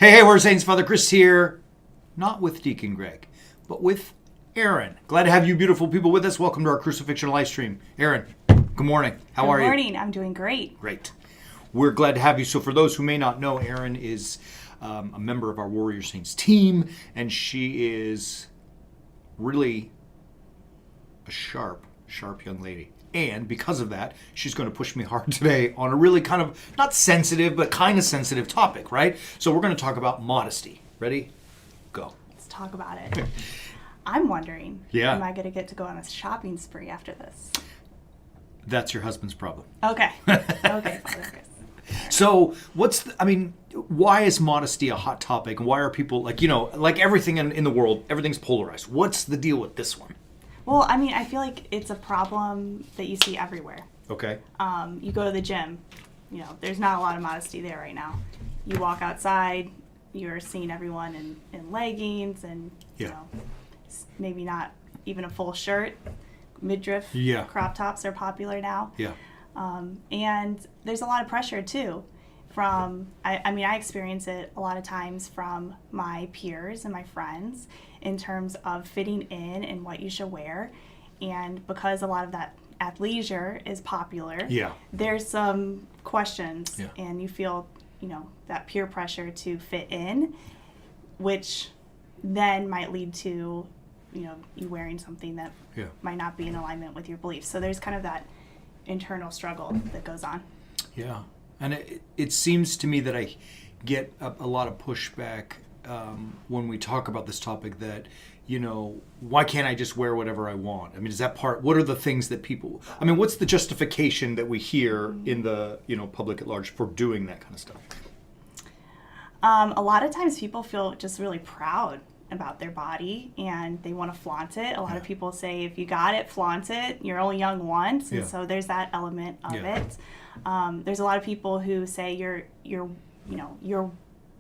Hey, we're Saints. Father Chris here. Not with Deacon Greg, but with Erin. Glad to have you beautiful people with us. Welcome to our crucifixional live stream. Erin, good morning. How are you? Good morning. I'm doing great. Great. We're glad to have you. So for those who may not know, Erin is a member of our Warrior Saints team, and she is really a sharp young lady. And because of that, she's going to push me hard today on a really kind of, not sensitive, but kind of sensitive topic, right? So we're going to talk about modesty. Ready? Go. Let's talk about it. I'm wondering, Yeah. am I going to get to go on a shopping spree after this? That's your husband's problem. Okay. Okay, Father Chris. So why is modesty a hot topic? And why are people, like everything in the world, everything's polarized. What's the deal with this one? Well, I feel like it's a problem that you see everywhere. Okay. You go to the gym, there's not a lot of modesty there right now. You walk outside, you're seeing everyone in leggings and, maybe not even a full shirt. Midriff crop tops are popular now. Yeah. And there's a lot of pressure too from, I experience it a lot of times from my peers and my friends in terms of fitting in and what you should wear. And because a lot of that athleisure is popular, there's some questions and you feel, that peer pressure to fit in, which then might lead to, you wearing something that might not be in alignment with your beliefs. So there's kind of that internal struggle that goes on. Yeah. And it seems to me that I get a lot of pushback when we talk about this topic that, why can't I just wear whatever I want? I mean, is that part, what are the things that people, what's the justification that we hear in the, public at large for doing that kind of stuff? A lot of times people feel just really proud about their body and they want to flaunt it. A lot of people say, if you got it, flaunt it. You're only young once. And so there's that element of it. There's a lot of people who say your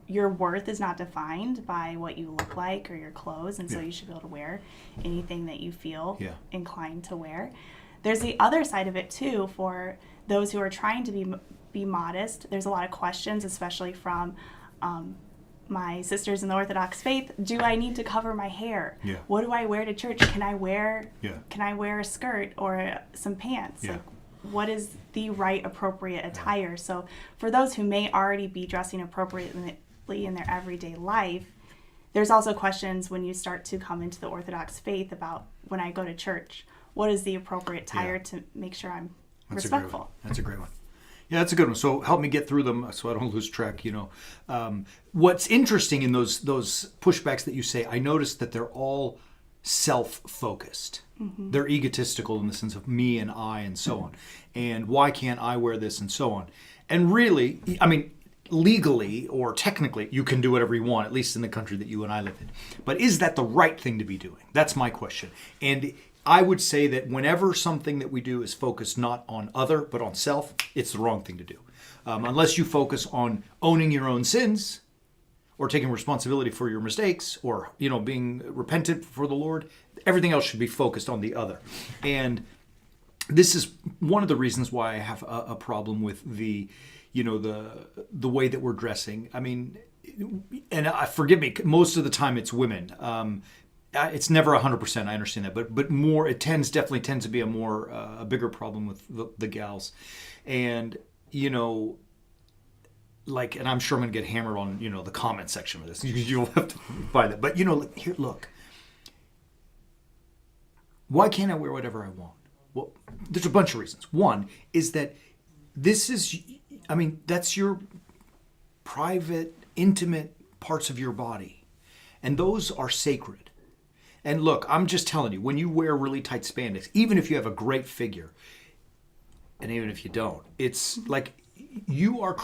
worth is not defined by what you look like or your clothes, and so you should be able to wear anything that you feel inclined to wear. There's the other side of it too for those who are trying to be modest. There's a lot of questions, especially from my sisters in the Orthodox faith. Do I need to cover my hair? What do I wear to church? Can I wear a skirt or some pants? Like, what is the right appropriate attire? So for those who may already be dressing appropriately in their everyday life, there's also questions when you start to come into the Orthodox faith about, when I go to church, what is the appropriate attire to make sure I'm respectful? That's a great one. Yeah, that's a good one. So help me get through them so I don't lose track. What's interesting in those pushbacks that you say, I noticed that they're all self-focused. Mm-hmm. They're egotistical in the sense of me and I and so on. And why can't I wear this and so on? And really, legally or technically, you can do whatever you want, at least in the country that you and I live in. But is that the right thing to be doing? That's my question. And I would say that whenever something that we do is focused not on other, but on self, it's the wrong thing to do. Unless you focus on owning your own sins or taking responsibility for your mistakes or, being repentant for the Lord, everything else should be focused on the other. And this is one of the reasons why I have a problem with the way that we're dressing. And forgive me, most of the time it's women. It's never 100%. I understand that, but more, it definitely tends to be a bigger problem with the gals, and and I'm sure I'm going to get hammered on the comment section of this. You'll have to find that, but here, look. Why can't I wear whatever I want? Well, there's a bunch of reasons. One is that this is, that's your private, intimate parts of your body, and those are sacred. And look, I'm just telling you, when you wear really tight spandex, even if you have a great figure, and even if you don't, it's like you are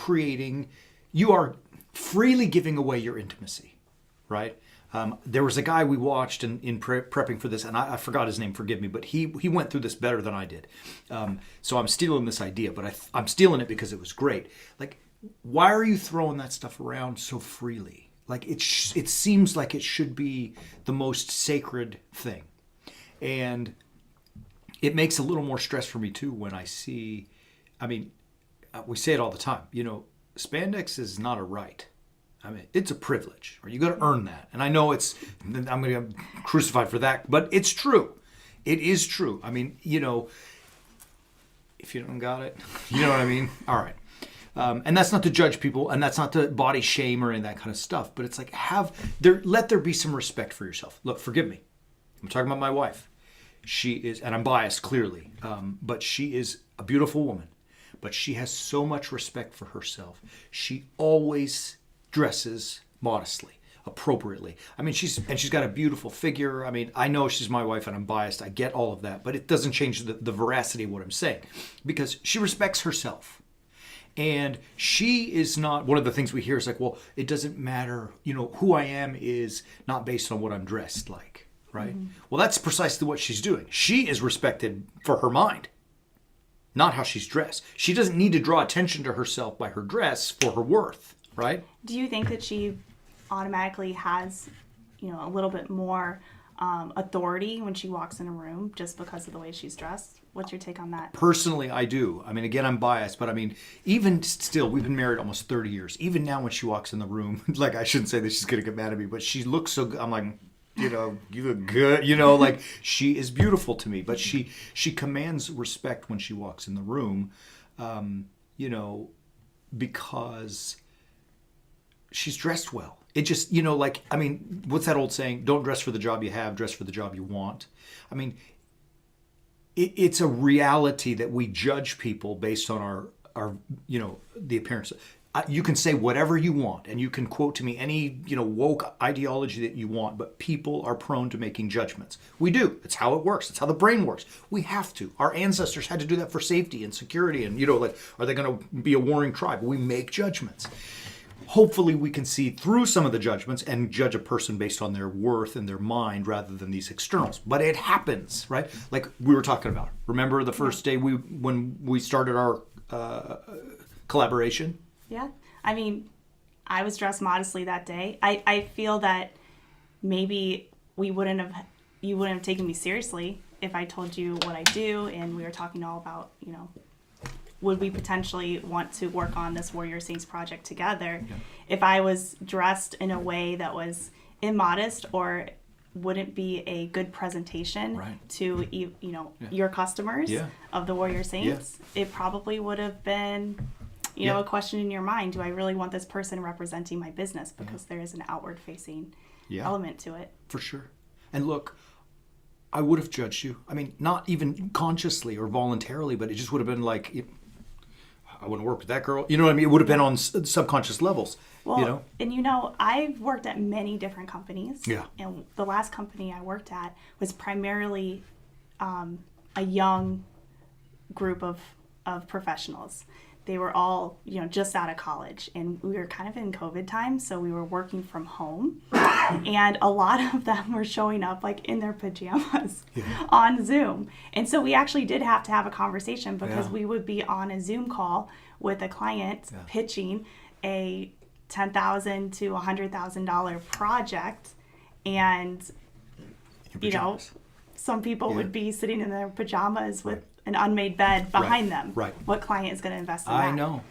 freely giving away your intimacy, right? There was a guy we watched in prepping for this, and I forgot his name, forgive me, but he went through this better than I did. So I'm stealing this idea, but I'm stealing it because it was great. Like, why are you throwing that stuff around so freely? Like, it seems like it should be the most sacred thing. And it makes a little more stress for me, too, when I see, we say it all the time, spandex is not a right. I mean, it's a privilege, or you got to earn that. And I know I'm going to get crucified for that, but it's true. It is true. I mean, if you don't got it, you know what I mean? All right. And that's not to judge people, and that's not to body shame or any of that kind of stuff. But it's like, let there be some respect for yourself. Look, forgive me. I'm talking about my wife. She is, and I'm biased clearly, but she is a beautiful woman. But she has so much respect for herself. She always dresses modestly, appropriately. I mean, she's got a beautiful figure. I mean, I know she's my wife and I'm biased. I get all of that, but it doesn't change the veracity of what I'm saying, because she respects herself. And she is not, one of the things we hear is like, well, it doesn't matter, who I am is not based on what I'm dressed like, right? Mm-hmm. Well, that's precisely what she's doing. She is respected for her mind, not how she's dressed. She doesn't need to draw attention to herself by her dress for her worth, right? Do you think that she automatically has, a little bit more authority when she walks in a room just because of the way she's dressed? What's your take on that? Personally, I do. I mean, again, I'm biased, but I mean, even still, we've been married almost 30 years. Even now when she walks in the room, like, I shouldn't say that she's going to get mad at me, but she looks so good. I'm like, you look good, like, she is beautiful to me, but she commands respect when she walks in the room, because she's dressed well. It just, I mean, what's that old saying? Don't dress for the job you have, dress for the job you want. I mean, it's a reality that we judge people based on our the appearance. You can say whatever you want, and you can quote to me any, woke ideology that you want, but people are prone to making judgments. We do. It's how it works. It's how the brain works. We have to. Our ancestors had to do that for safety and security, and, like, are they going to be a warring tribe? We make judgments. Hopefully we can see through some of the judgments and judge a person based on their worth and their mind rather than these externals. But it happens, right? Like we were talking about. Remember the first day when we started our collaboration? Yeah. I mean, I was dressed modestly that day. I feel that maybe you wouldn't have taken me seriously if I told you what I do and we were talking all about, would we potentially want to work on this Warrior Saints project together? Yeah. If I was dressed in a way that was immodest or wouldn't be a good presentation to your customers of the Warrior Saints, it probably would have been a question in your mind. Do I really want this person representing my business? Because there is an outward facing element to it. For sure. And look, I would have judged you. I mean, not even consciously or voluntarily, but it just would have been like, I wouldn't work with that girl. You know what I mean? It would have been on subconscious levels. Well, and I've worked at many different companies. Yeah. And the last company I worked at was primarily a young group of professionals. They were all, just out of college, and we were kind of in COVID time, so we were working from home, and a lot of them were showing up like in their pajamas on Zoom. And so we actually did have to have a conversation because we would be on a Zoom call with a client pitching a $10,000 to $100,000 project, and some people would be sitting in their pajamas with an unmade bed behind them. Right. What client is going to invest in that? I know.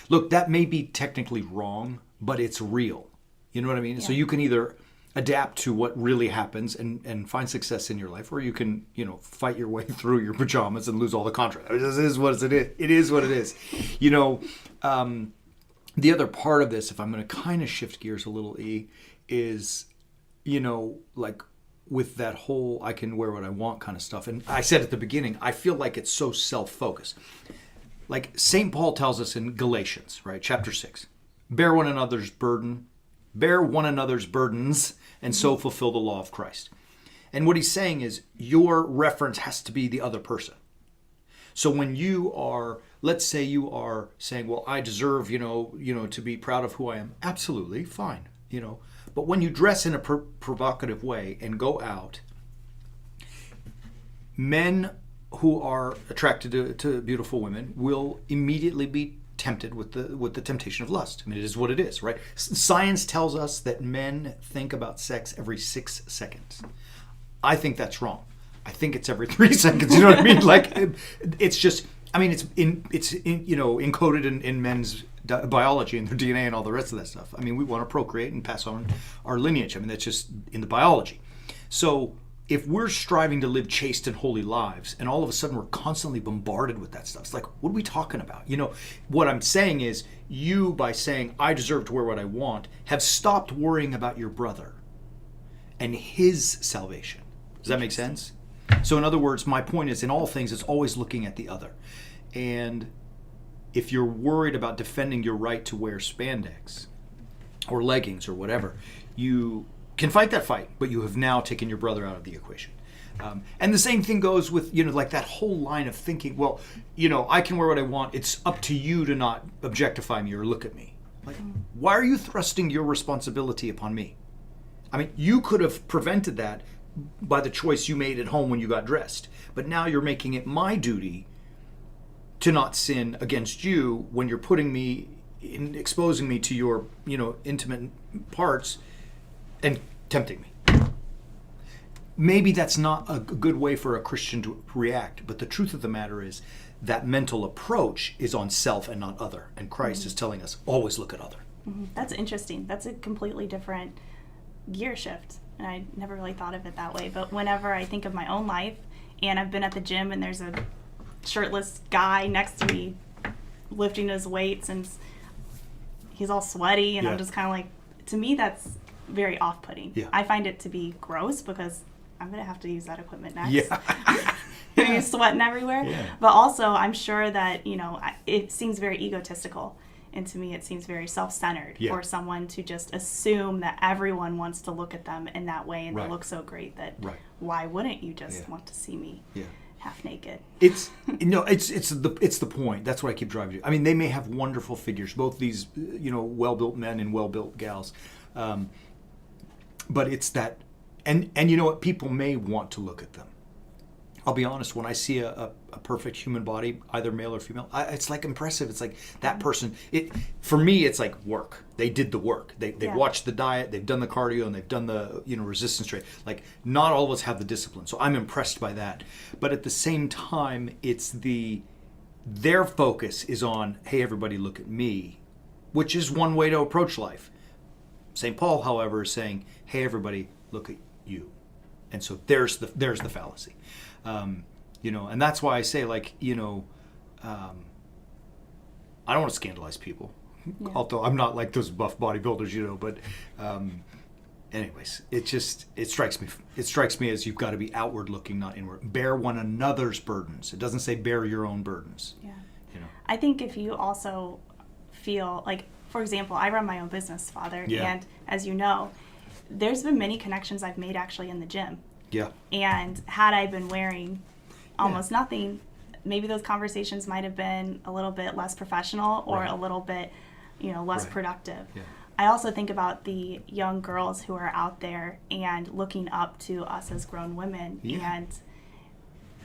Look, that may be technically wrong, but it's real. You know what I mean? Yeah. So you can either adapt to what really happens and find success in your life, or you can, fight your way through your pajamas and lose all the contract. This is what it is. It is what it is. The other part of this, if I'm going to kind of shift gears a little, is, like, with that whole I can wear what I want kind of stuff. And I said at the beginning, I feel like it's so self-focused. Like St. Paul tells us in Galatians, right, chapter 6, bear one another's burdens, and so fulfill the law of Christ. And what he's saying is your reference has to be the other person. So when you are, let's say you are saying, well, I deserve, to be proud of who I am. Absolutely, fine, But when you dress in a provocative way and go out, men who are attracted to beautiful women will immediately be tempted with the temptation of lust. I mean, it is what it is, right? Science tells us that men think about sex every 6 seconds. I think that's wrong. I think it's every 3 seconds. You know what I mean? Like, it's just, I mean, it's encoded in men's biology and their DNA and all the rest of that stuff. I mean, we want to procreate and pass on our lineage. I mean, that's just in the biology. So if we're striving to live chaste and holy lives, and all of a sudden we're constantly bombarded with that stuff, it's like, what are we talking about? You know, what I'm saying is, you, by saying, I deserve to wear what I want, have stopped worrying about your brother and his salvation. Does that make sense? So in other words, my point is, in all things, it's always looking at the other. And if you're worried about defending your right to wear spandex or leggings or whatever, you can fight that fight, but you have now taken your brother out of the equation. And the same thing goes with, you know, like that whole line of thinking, well, you know, I can wear what I want. It's up to you to not objectify me or look at me. Like, why are you thrusting your responsibility upon me? I mean, you could have prevented that by the choice you made at home when you got dressed. But now you're making it my duty to not sin against you when you're putting me in, exposing me to your, you know, intimate parts and tempting me. Maybe that's not a good way for a Christian to react, but the truth of the matter is that mental approach is on self and not other. And Christ is telling us, always look at other. That's interesting. That's a completely different gear shift. And I never really thought of it that way. But whenever I think of my own life, and I've been at the gym and there's a shirtless guy next to me lifting his weights and he's all sweaty and I'm just kind of like, to me that's very off-putting. I find it to be gross because I'm going to have to use that equipment next. You're sweating everywhere. But also I'm sure that, you know, it seems very egotistical. And to me, it seems very self-centered for someone to just assume that everyone wants to look at them in that way and they look so great that why wouldn't you just want to see me half naked? It's the point. That's what I keep driving to. I mean, they may have wonderful figures, both these, you know, well-built men and well-built gals, but it's that, and you know what? People may want to look at them. I'll be honest, when I see a perfect human body, either male or female, it's like impressive. It's like that person, for me, it's like work. They did the work. They've watched the diet, they've done the cardio, and they've done the, you know, resistance training. Like, not all of us have the discipline. So I'm impressed by that. But at the same time, it's their focus is on, hey, everybody look at me, which is one way to approach life. St. Paul, however, is saying, hey, everybody look at you. And so there's the fallacy. You know, and that's why I say, like, you know, I don't want to scandalize people, although I'm not like those buff bodybuilders, you know, but anyways, it strikes me as you've got to be outward looking, not inward. Bear one another's burdens. It doesn't say bear your own burdens. You know, I think if you also feel like, for example, I run my own business, Father, and as you know, there's been many connections I've made actually in the gym. And had I been wearing almost nothing, maybe those conversations might have been a little bit less professional or a little bit, you know, less productive. I also think about the young girls who are out there and looking up to us as grown women and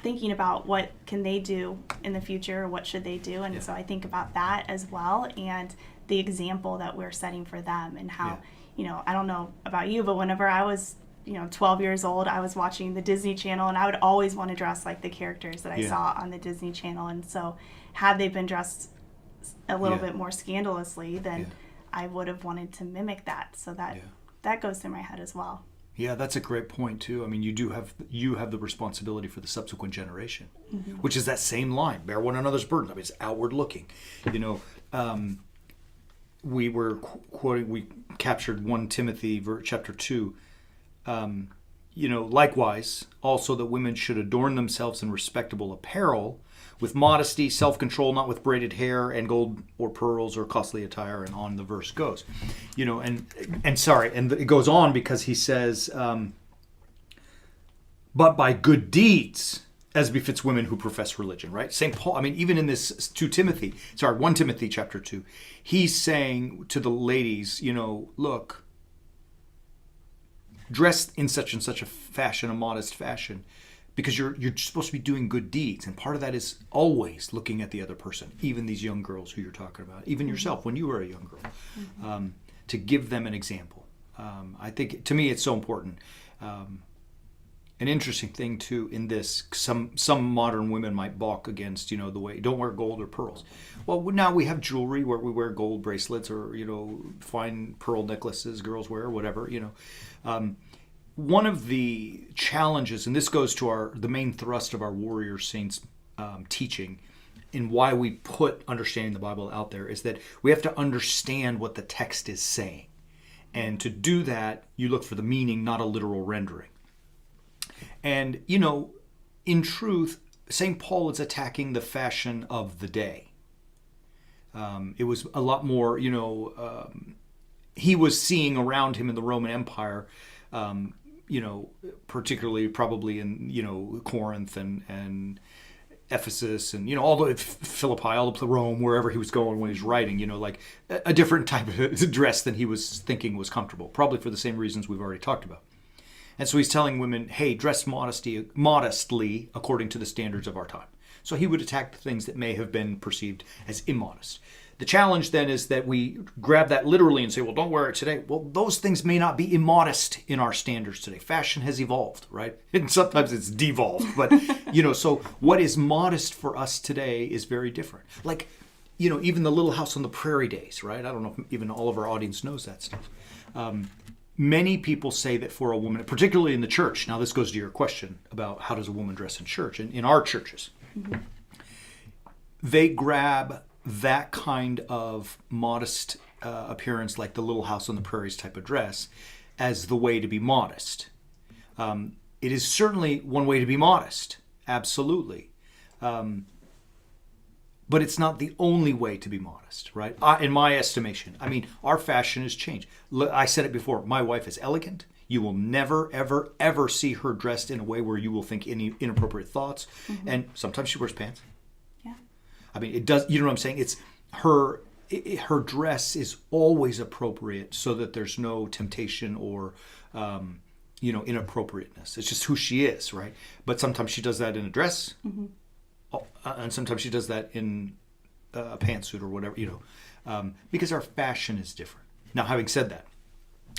thinking about what can they do in the future, what should they do, and so I think about that as well, and the example that we're setting for them, and how, you know, I don't know about you, but whenever I was, you know, 12 years old, I was watching the Disney Channel, and I would always want to dress like the characters that I saw on the Disney Channel. And so had they been dressed a little bit more scandalously, then I would have wanted to mimic that. So that goes through my head as well. Yeah, that's a great point too. I mean, you have the responsibility for the subsequent generation, which is that same line: bear one another's burdens. I mean, it's outward looking. You know, we were quoting. We captured 1 Timothy chapter 2. You know, likewise, also that women should adorn themselves in respectable apparel, with modesty, self-control, not with braided hair and gold or pearls or costly attire, and on the verse goes. You know, and it goes on because he says, but by good deeds, as befits women who profess religion, right? St. Paul, I mean, even in this 1 Timothy chapter 2, he's saying to the ladies, you know, look, dressed in such and such a fashion, a modest fashion, because you're supposed to be doing good deeds, and part of that is always looking at the other person, even these young girls who you're talking about, even yourself when you were a young girl, to give them an example. I think, to me, it's so important. an interesting thing too in this, some modern women might balk against, the way, don't wear gold or pearls. Well, now we have jewelry where we wear gold bracelets or, fine pearl necklaces girls wear, whatever, One of the challenges, and this goes to the main thrust of our Warrior Saints teaching, and why we put understanding the Bible out there, is that we have to understand what the text is saying. And to do that, you look for the meaning, not a literal rendering. And, in truth, St. Paul is attacking the fashion of the day. It was a lot more, he was seeing around him in the Roman Empire, particularly probably in, Corinth and Ephesus and, all the Philippi, all up to Rome, wherever he was going when he was writing, like a different type of dress than he was thinking was comfortable, probably for the same reasons we've already talked about. And so he's telling women, hey, dress modestly according to the standards of our time. So he would attack the things that may have been perceived as immodest. The challenge then is that we grab that literally and say, well, don't wear it today. Well, those things may not be immodest in our standards today. Fashion has evolved, right? And sometimes it's devolved. But, so what is modest for us today is very different. Like, even the Little House on the Prairie days, right? I don't know if even all of our audience knows that stuff. Many people say that for a woman, particularly in the church, now this goes to your question about how does a woman dress in church, in our churches, they grab that kind of modest appearance, like the Little House on the Prairies type of dress, as the way to be modest. It is certainly one way to be modest, absolutely. But it's not the only way to be modest, right? In my estimation. I mean, our fashion has changed. I said it before, my wife is elegant. You will never, ever, ever see her dressed in a way where you will think any inappropriate thoughts. Mm-hmm. And sometimes she wears pants. Yeah. I mean, it does, you know what I'm saying? It's her dress is always appropriate so that there's no temptation or, inappropriateness. It's just who she is, right? But sometimes she does that in a dress. Mm-hmm. And sometimes she does that in a pantsuit or whatever, because our fashion is different. Now, having said that,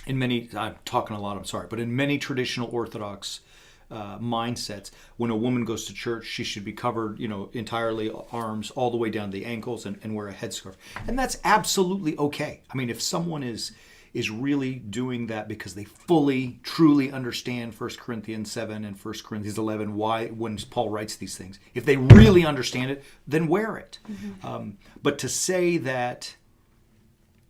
I'm talking a lot, I'm sorry, but in many traditional Orthodox mindsets, when a woman goes to church, she should be covered, entirely, arms all the way down to the ankles, and wear a headscarf. And that's absolutely okay. I mean, if someone is really doing that because they fully, truly understand 1 Corinthians 7 and 1 Corinthians 11, why, when Paul writes these things, if they really understand it, then wear it. Mm-hmm. But to say that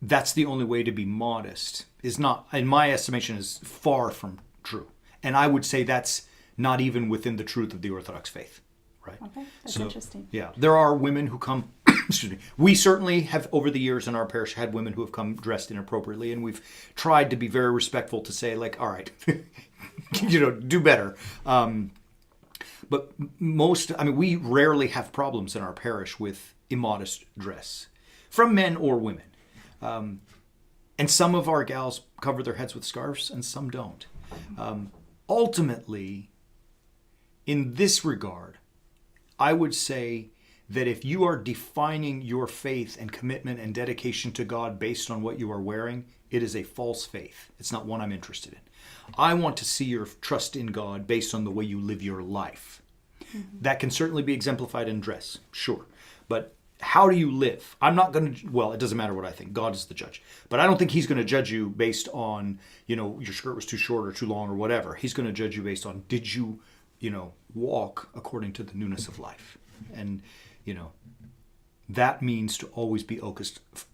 that's the only way to be modest is not, in my estimation, is far from true. And I would say that's not even within the truth of the Orthodox faith. Right. Okay, that's interesting. Yeah, there are women who come, excuse me, we certainly have over the years in our parish had women who have come dressed inappropriately, and we've tried to be very respectful to say, like, all right, do better. But we rarely have problems in our parish with immodest dress from men or women. And some of our gals cover their heads with scarves and some don't. Ultimately, in this regard, I would say that if you are defining your faith and commitment and dedication to God based on what you are wearing, it is a false faith. It's not one I'm interested in. I want to see your trust in God based on the way you live your life. Mm-hmm. That can certainly be exemplified in dress, sure. But how do you live? I'm not going to, well, it doesn't matter what I think. God is the judge. But I don't think he's going to judge you based on, your skirt was too short or too long or whatever. He's going to judge you based on, did you, walk according to the newness of life? And, that means to always be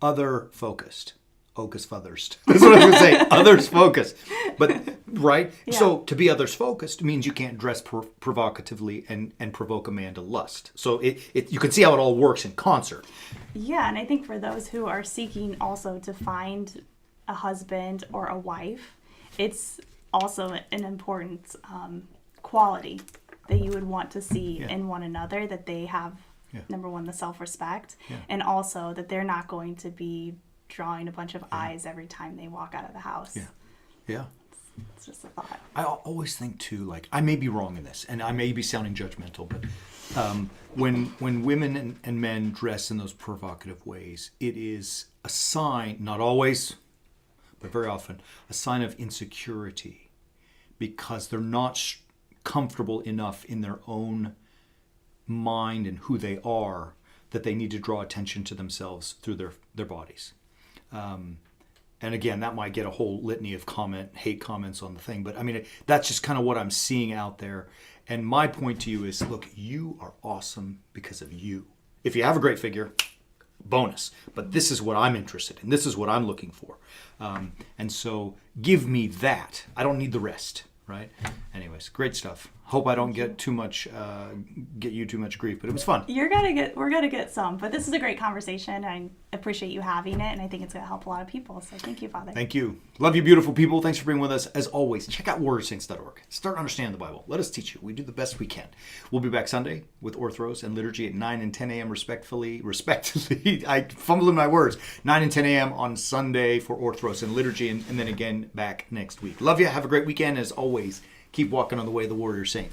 other-focused. Ocus-fothersed. That's what I would say. Others-focused. But, right? Yeah. So to be others-focused means you can't dress provocatively and provoke a man to lust. So you can see how it all works in concert. Yeah, and I think for those who are seeking also to find a husband or a wife, it's also an important quality that you would want to see in one another, that they have, number one, the self-respect, and also that they're not going to be drawing a bunch of eyes every time they walk out of the house. Yeah. It's just a thought. I always think too, like, I may be wrong in this, and I may be sounding judgmental, but when women and men dress in those provocative ways, it is a sign, not always, but very often, a sign of insecurity, because they're not comfortable enough in their own mind and who they are that they need to draw attention to themselves through their bodies. And again, that might get a whole litany of hate comments on the thing, but I mean, that's just kind of what I'm seeing out there. And my point to you is, look, you are awesome because of you. If you have a great figure, bonus. But this is what I'm interested in. This is what I'm looking for. And so give me that. I don't need the rest, right? Anyways, great stuff. Hope I don't get you too much grief, but it was fun. We're gonna get some, but this is a great conversation. I appreciate you having it, and I think it's gonna help a lot of people. So thank you, Father. Thank you. Love you, beautiful people. Thanks for being with us. As always, check out warriorsaints.org. Start understanding the Bible. Let us teach you. We do the best we can. We'll be back Sunday with Orthros and Liturgy at 9 and 10 a.m. respectively. I fumbled in my words. 9 and 10 a.m. on Sunday for Orthros and Liturgy, and then again back next week. Love you. Have a great weekend. As always, keep walking on the way of the warrior saint.